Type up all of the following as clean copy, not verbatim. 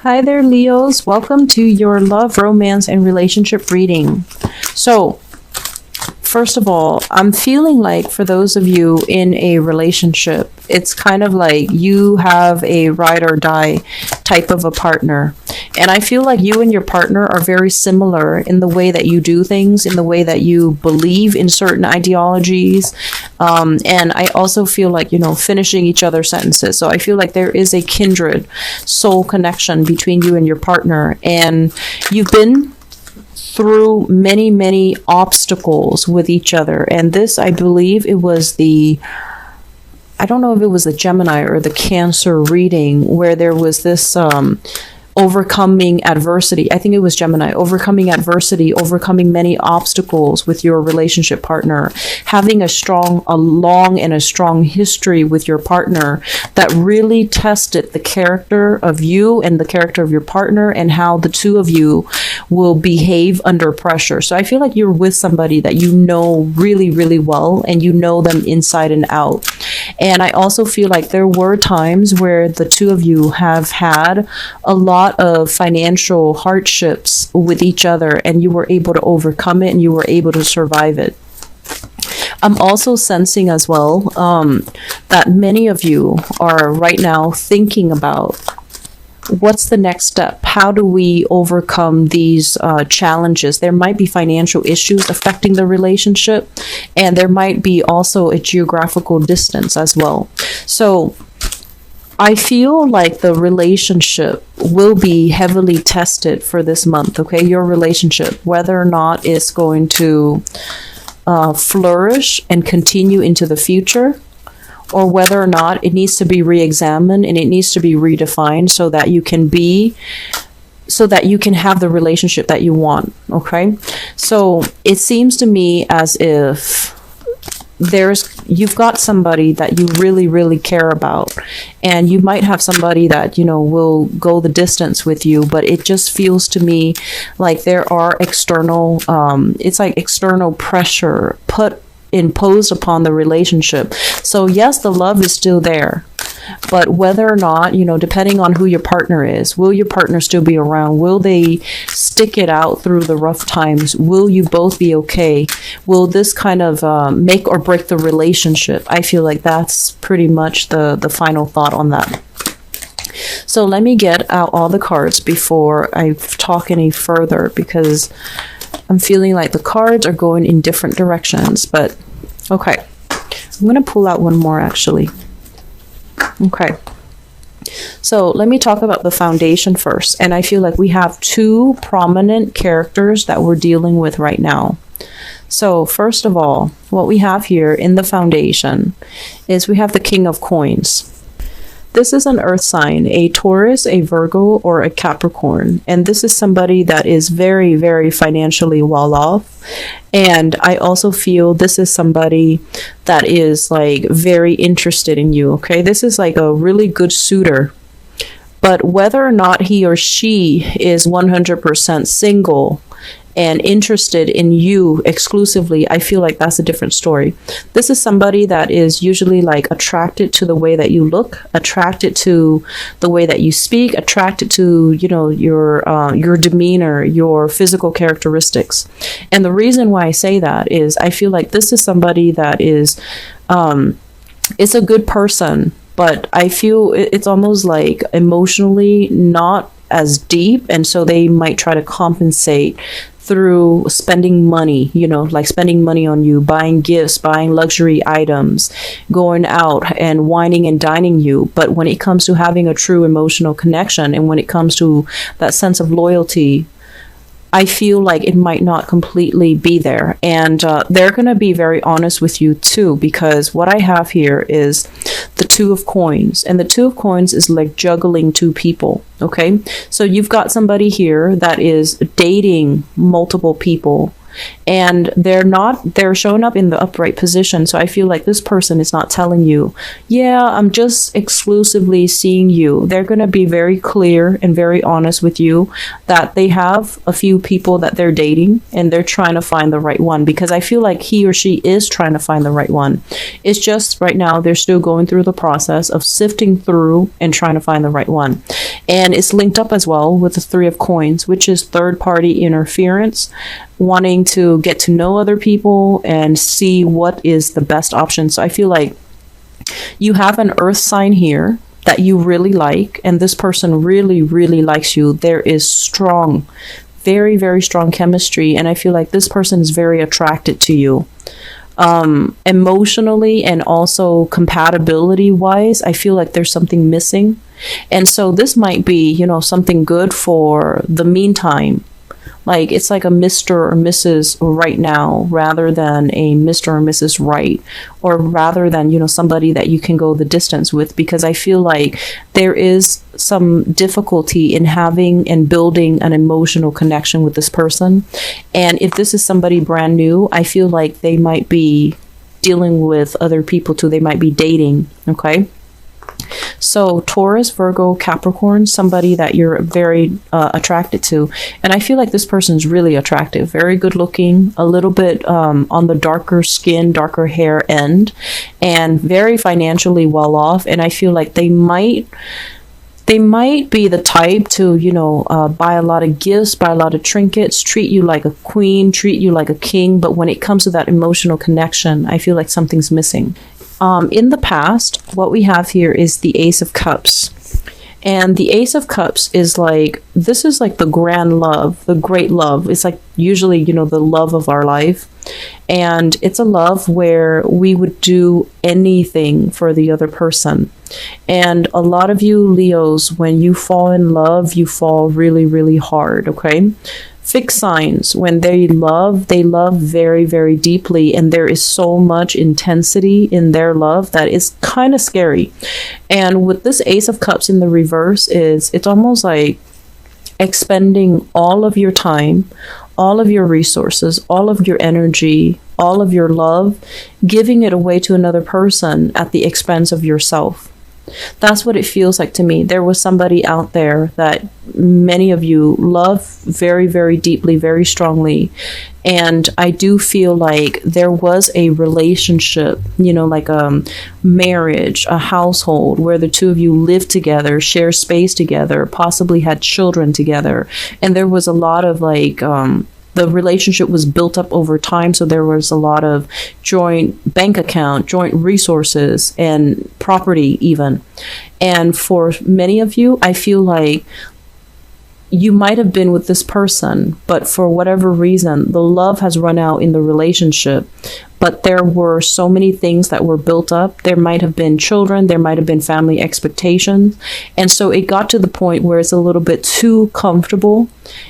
Hi there, Leos. Welcome to your love, romance, and relationship reading. So, first of all, I'm feeling like for those of you in a relationship, it's kind of like you have a ride or die type of a partner. And I feel like you and your partner are very similar in the way that you do things, in the way that you believe in certain ideologies. And I also feel like, finishing each other's sentences. So I feel like there is a kindred soul connection between you and your partner. And you've been through many, many obstacles with each other. And this, I believe it was I don't know if it was the Gemini or the Cancer reading where there was this overcoming adversity. I think it was Gemini, overcoming adversity, overcoming many obstacles with your relationship partner, having a long and strong history with your partner that really tested the character of you and the character of your partner and how the two of you will behave under pressure. So I feel like you're with somebody that you know really, really well and you know them inside and out. And I also feel like there were times where the two of you have had a lot of financial hardships with each other and you were able to overcome it and you were able to survive it. I'm also sensing as well that many of you are right now thinking about what's the next step? How do we overcome these challenges? There might be financial issues affecting the relationship, and there might be also a geographical distance as well. So I feel like the relationship will be heavily tested for this month, okay? Your relationship, whether or not it's going to flourish and continue into the future, or whether or not it needs to be re-examined and it needs to be redefined so that you can have the relationship that you want, okay? So it seems to me as if you've got somebody that you really, really care about, and you might have somebody that, will go the distance with you, but it just feels to me like there are external pressure imposed upon the relationship. So yes, the love is still there, but whether or not, depending on who your partner is, will your partner still be around? Will they stick it out through the rough times? Will you both be okay? Will this kind of make or break the relationship? I feel like that's pretty much the final thought on that. So let me get out all the cards before I talk any further, because I'm feeling like the cards are going in different directions, but okay. I'm going to pull out one more actually. Okay. So let me talk about the foundation first. And I feel like we have two prominent characters that we're dealing with right now. So first of all, what we have here in the foundation is we have the King of Coins. This is an earth sign, a Taurus, a Virgo, or a Capricorn. And this is somebody that is very, very financially well off. And I also feel this is somebody that is like very interested in you, okay? This is like a really good suitor. But whether or not he or she is 100% single and interested in you exclusively, I feel like that's a different story. This is somebody that is usually like attracted to the way that you look, attracted to the way that you speak, attracted to, your demeanor, your physical characteristics. And the reason why I say that is I feel like this is somebody that is, it's a good person, but I feel it's almost like emotionally not as deep, and so they might try to compensate through spending money, like spending money on you, buying gifts, buying luxury items, going out and wining and dining you. But when it comes to having a true emotional connection, and when it comes to that sense of loyalty, I feel like it might not completely be there. And they're going to be very honest with you too, because what I have here is the Two of Coins. And the Two of Coins is like juggling two people, okay? So you've got somebody here that is dating multiple people. and they're showing up in the upright position. So I feel like this person is not telling you, yeah, I'm just exclusively seeing you. They're going to be very clear and very honest with you that they have a few people that they're dating and they're trying to find the right one, because I feel like he or she is trying to find the right one. It's just right now they're still going through the process of sifting through and trying to find the right one. And it's linked up as well with the Three of Coins, which is third party interference, wanting to get to know other people and see what is the best option. So I feel like you have an earth sign here that you really like, and this person really, really likes you. There is strong, very, very strong chemistry, and I feel like this person is very attracted to you. Emotionally and also compatibility wise, I feel like there's something missing. And so this might be, something good for the meantime. Like it's like a Mr. or Mrs. right now, rather than a Mr. or Mrs. right, or rather than, somebody that you can go the distance with, because I feel like there is some difficulty in having and building an emotional connection with this person. And if this is somebody brand new, I feel like they might be dealing with other people too. They might be dating. Okay. So Taurus, Virgo, Capricorn, somebody that you're very attracted to. And I feel like this person's really attractive, very good looking, a little bit on the darker skin, darker hair end, and very financially well off. And I feel like they might be the type to, buy a lot of gifts, buy a lot of trinkets, treat you like a queen, treat you like a king. But when it comes to that emotional connection, I feel like something's missing. In the past, what we have here is the Ace of Cups. And the Ace of Cups is like, this is like the grand love, the great love. It's like usually, the love of our life. And it's a love where we would do anything for the other person. And a lot of you Leos, when you fall in love, you fall really, really hard, okay? Fixed signs, when they love very, very deeply, and there is so much intensity in their love that is kind of scary. And with this Ace of Cups in the reverse, it's almost like expending all of your time, all of your resources, all of your energy, all of your love, giving it away to another person at the expense of yourself. That's what it feels like to me. There was somebody out there that many of you love very, very deeply, very strongly. And I do feel like there was a relationship, like a marriage, a household where the two of you lived together, share space together, possibly had children together. And there was a lot of the relationship was built up over time, so there was a lot of joint bank account, joint resources, and property even. And for many of you, I feel like you might have been with this person, but for whatever reason, the love has run out in the relationship. But there were so many things that were built up. There might have been children, there might have been family expectations. And so it got to the point where it's a little bit too comfortable.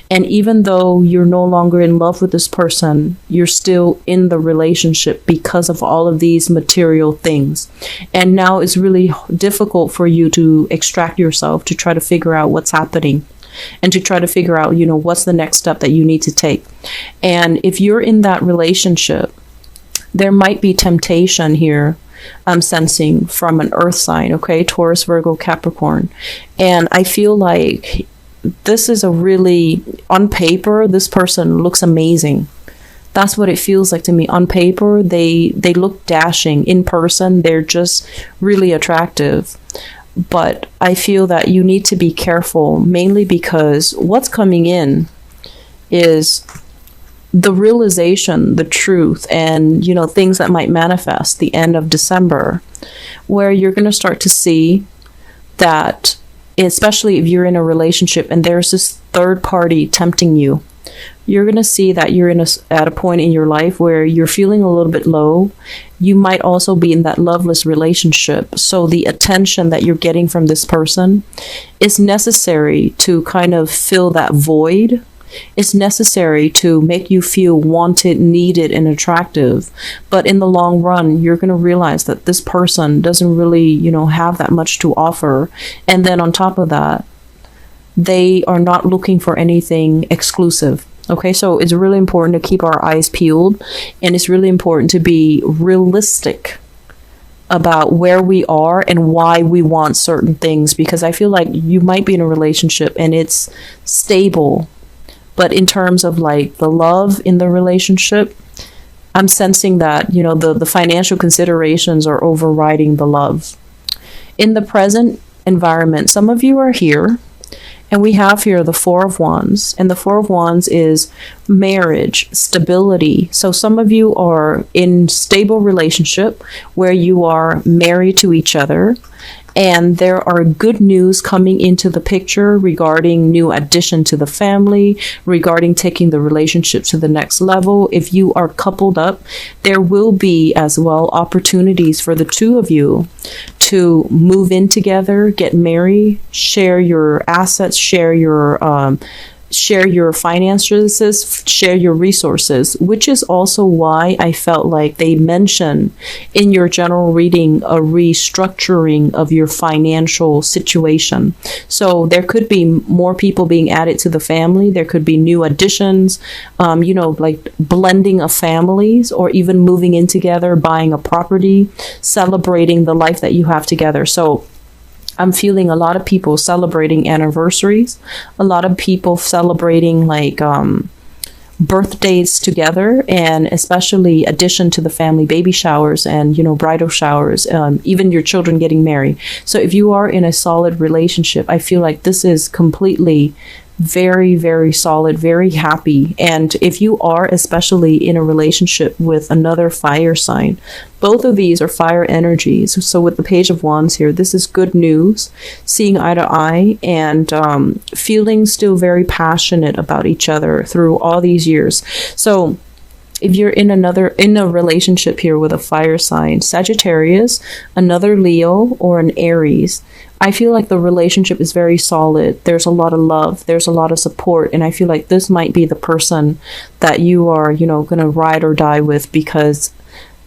And even though you're no longer in love with this person, you're still in the relationship because of all of these material things. And now it's really difficult for you to extract yourself, to try to figure out what's happening, and to try to figure out, what's the next step that you need to take. And if you're in that relationship, there might be temptation here, I'm sensing, from an earth sign, okay? Taurus, Virgo, Capricorn. And I feel like this is on paper, this person looks amazing. That's what it feels like to me. On paper, they look dashing. In person, they're just really attractive. But I feel that you need to be careful, mainly because what's coming in is the realization, the truth, and, things that might manifest the end of December, where you're going to start to see that, especially if you're in a relationship and there's this third party tempting you, you're going to see that you're at a point in your life where you're feeling a little bit low. You might also be in that loveless relationship. So the attention that you're getting from this person is necessary to kind of fill that void. It's necessary to make you feel wanted, needed, and attractive. But in the long run, you're going to realize that this person doesn't really, have that much to offer. And then on top of that, they are not looking for anything exclusive. Okay, so it's really important to keep our eyes peeled, and it's really important to be realistic about where we are and why we want certain things, because I feel like you might be in a relationship and it's stable, but in terms of like the love in the relationship, I'm sensing that, you know, the financial considerations are overriding the love. In the present environment, some of you are here, and we have here the Four of Wands, and the Four of Wands is marriage, stability. So some of you are in stable relationship where you are married to each other, and there are good news coming into the picture regarding new addition to the family, regarding taking the relationship to the next level. If you are coupled up, there will be as well opportunities for the two of you to move in together, get married, share your assets, share your finances, share your resources, which is also why I felt like they mention in your general reading a restructuring of your financial situation. So there could be more people being added to the family. There could be new additions, like blending of families, or even moving in together, buying a property, celebrating the life that you have together. So I'm feeling a lot of people celebrating anniversaries, a lot of people celebrating like birthdays together, and especially addition to the family, baby showers and, bridal showers, even your children getting married. So if you are in a solid relationship, I feel like this is completely very, very solid, very happy. And if you are especially in a relationship with another fire sign, both of these are fire energies. So with the Page of Wands here, this is good news, seeing eye to eye, and feeling still very passionate about each other through all these years. So if you're in a relationship here with a fire sign, Sagittarius, another Leo, or an Aries, I feel like the relationship is very solid. There's a lot of love. There's a lot of support. And I feel like this might be the person that you are, going to ride or die with, because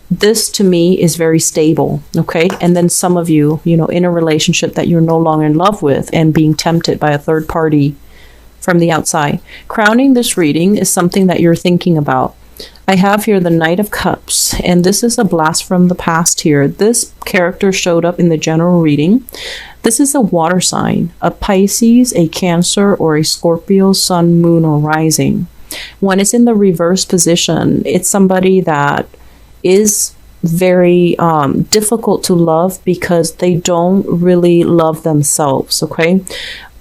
this to me is very stable. Okay. And then some of you, in a relationship that you're no longer in love with and being tempted by a third party from the outside. Crowning this reading is something that you're thinking about. I have here the Knight of Cups, and this is a blast from the past here. This character showed up in the general reading. This is a water sign, a Pisces, a Cancer, or a Scorpio, Sun, Moon, or Rising. When it's in the reverse position, it's somebody that is very difficult to love because they don't really love themselves, okay?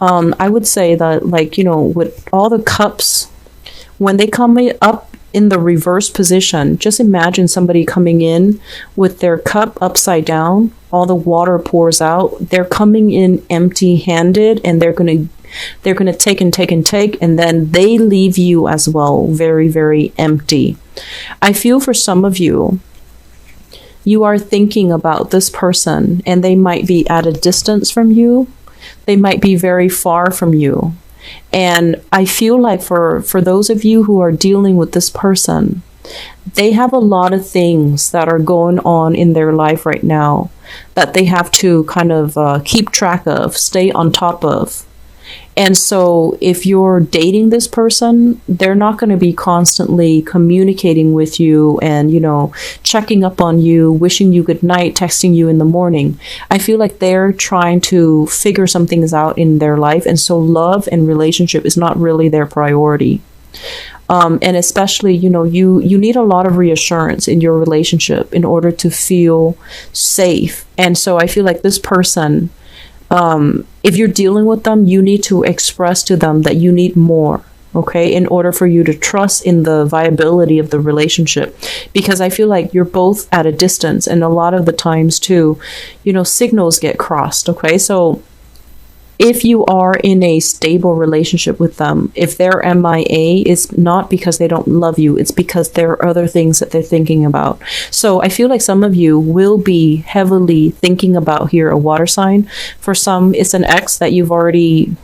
I would say that, with all the cups, when they come up in the reverse position, just imagine somebody coming in with their cup upside down, all the water pours out, they're coming in empty-handed, and they're going to take and take and take, and then they leave you as well very, very empty. I feel for some of you, you are thinking about this person, and they might be at a distance from you. They might be very far from you. And I feel like for those of you who are dealing with this person, they have a lot of things that are going on in their life right now that they have to kind of keep track of, stay on top of. And so if you're dating this person, they're not going to be constantly communicating with you and, checking up on you, wishing you good night, texting you in the morning. I feel like they're trying to figure some things out in their life. And so love and relationship is not really their priority. And especially, you need a lot of reassurance in your relationship in order to feel safe. And so I feel like this person, if you're dealing with them, you need to express to them that you need more, okay, in order for you to trust in the viability of the relationship. Because I feel like you're both at a distance, and a lot of the times too, signals get crossed, okay? So if you are in a stable relationship with them, if they're MIA, it's not because they don't love you, it's because there are other things that they're thinking about. So I feel like some of you will be heavily thinking about here a water sign. For some, it's an ex that you've already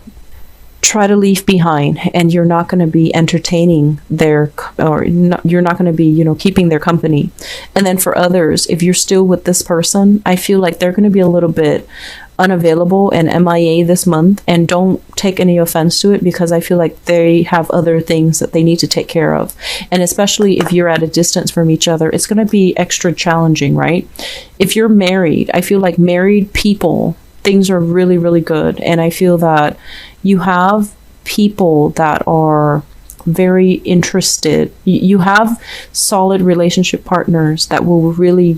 tried to leave behind, and you're not going to be entertaining you're not going to be, keeping their company. And then for others, if you're still with this person, I feel like they're going to be a little bit unavailable and MIA this month, and don't take any offense to it, because I feel like they have other things that they need to take care of. And especially if you're at a distance from each other, it's going to be extra challenging, right? If you're married, I feel like married people, things are really, really good. And I feel that you have people that are very interested. You have solid relationship partners that will really,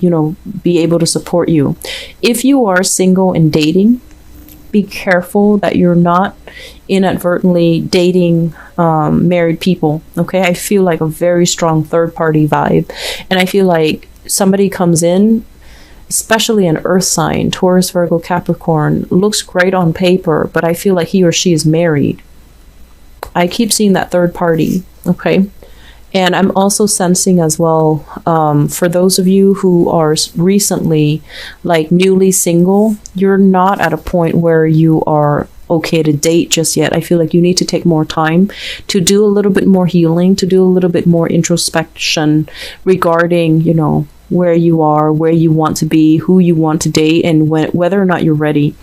be able to support you. If you are single and dating, be careful that you're not inadvertently dating married people. Okay, I feel like a very strong third party vibe, and I feel like somebody comes in, especially an earth sign, Taurus, Virgo, Capricorn, looks great on paper, but I feel like he or she is married. I keep seeing that third party, okay? And I'm also sensing as well, for those of you who are recently, like, newly single, you're not at a point where you are okay to date just yet. I feel like you need to take more time to do a little bit more healing, to do a little bit more introspection regarding, where you are, where you want to be, who you want to date, and whether or not you're ready.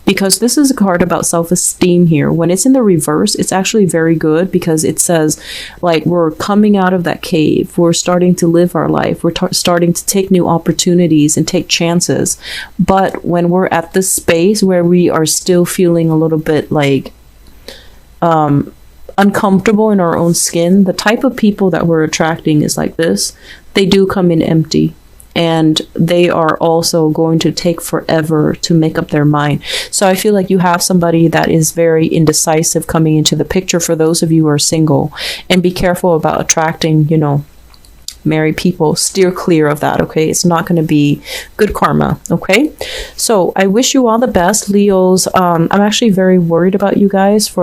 Because this is a card about self-esteem here. When it's in the reverse, it's actually very good, because it says, like, we're coming out of that cave. We're starting to live our life. We're starting to take new opportunities and take chances. But when we're at this space where we are still feeling a little bit like uncomfortable in our own skin, the type of people that we're attracting is like this. They do come in empty, and they are also going to take forever to make up their mind. So I feel like you have somebody that is very indecisive coming into the picture for those of you who are single. And be careful about attracting, married people. Steer clear of that, okay? It's not going to be good karma, okay? So I wish you all the best, Leos. I'm actually very worried about you guys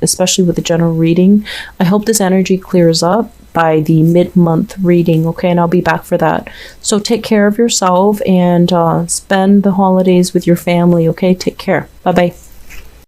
especially with the general reading. I hope this energy clears up by the mid-month reading, okay? And I'll be back for that. So take care of yourself and spend the holidays with your family, okay? Take care. Bye-bye.